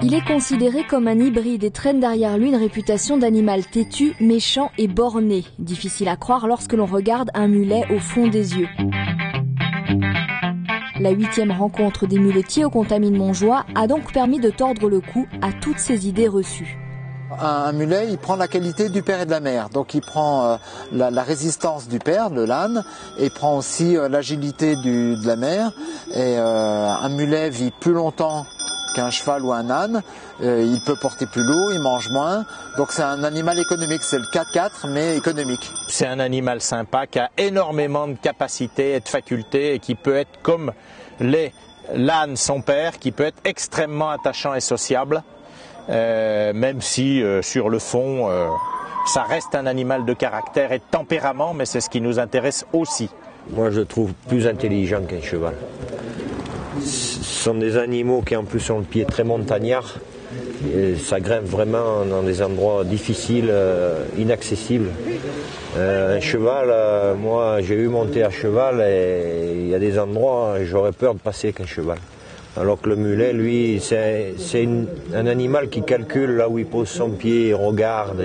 Il est considéré comme un hybride et traîne derrière lui une réputation d'animal têtu, méchant et borné. Difficile à croire lorsque l'on regarde un mulet au fond des yeux. La 8e rencontre des muletiers au Contamine Montjoie a donc permis de tordre le cou à toutes ces idées reçues. Un mulet, il prend la qualité du père et de la mère. Donc il prend la résistance du père, de l'âne, et il prend aussi l'agilité de la mère. Et un mulet vit plus longtemps qu'un cheval ou un âne. Il peut porter plus lourd, il mange moins. Donc c'est un animal économique, c'est le 4x4 mais économique. C'est un animal sympa qui a énormément de capacités et de facultés et qui peut être comme l'âne son père, qui peut être extrêmement attachant et sociable. Même si sur le fond ça reste un animal de caractère et de tempérament, mais c'est ce qui nous intéresse aussi. Moi je le trouve plus intelligent qu'un cheval. Ce sont des animaux qui en plus ont le pied très montagnard et ça grimpe vraiment dans des endroits difficiles, inaccessibles. Un cheval, moi j'ai eu monter à cheval et il y a des endroits j'aurais peur de passer avec un cheval. Alors que le mulet, lui, c'est un animal qui calcule là où il pose son pied, il regarde.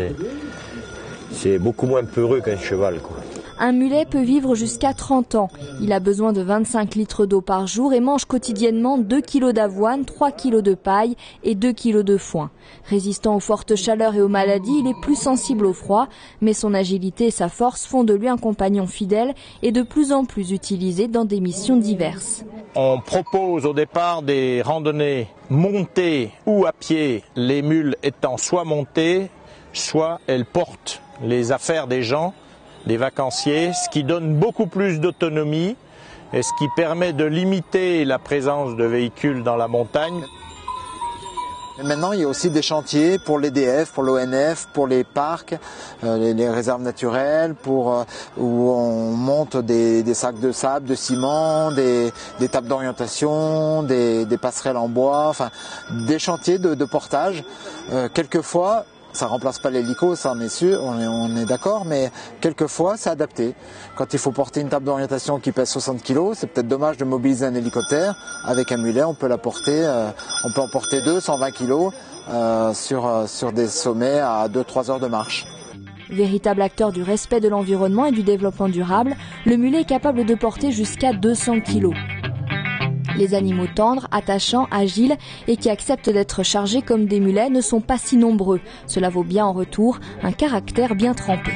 C'est beaucoup moins peureux qu'un cheval, quoi. Un mulet peut vivre jusqu'à 30 ans. Il a besoin de 25 litres d'eau par jour et mange quotidiennement 2 kg d'avoine, 3 kg de paille et 2 kg de foin. Résistant aux fortes chaleurs et aux maladies, il est plus sensible au froid, mais son agilité et sa force font de lui un compagnon fidèle et de plus en plus utilisé dans des missions diverses. On propose au départ des randonnées montées ou à pied, les mules étant soit montées, soit elles portent les affaires des gens, des vacanciers, ce qui donne beaucoup plus d'autonomie et ce qui permet de limiter la présence de véhicules dans la montagne. Et maintenant, il y a aussi des chantiers pour l'EDF, pour l'ONF, pour les parcs, les réserves naturelles, où on monte des sacs de sable, de ciment, des tables d'orientation, des passerelles en bois, enfin des chantiers de portage. Quelquefois, ça remplace pas l'hélico, ça on est sûr, on est d'accord, mais quelquefois c'est adapté. Quand il faut porter une table d'orientation qui pèse 60 kg, c'est peut-être dommage de mobiliser un hélicoptère. Avec un mulet, on peut la porter, on peut en porter 2, 120 kg sur des sommets à 2-3 heures de marche. Véritable acteur du respect de l'environnement et du développement durable, le mulet est capable de porter jusqu'à 200 kg. Les animaux tendres, attachants, agiles et qui acceptent d'être chargés comme des mulets ne sont pas si nombreux. Cela vaut bien en retour un caractère bien trempé.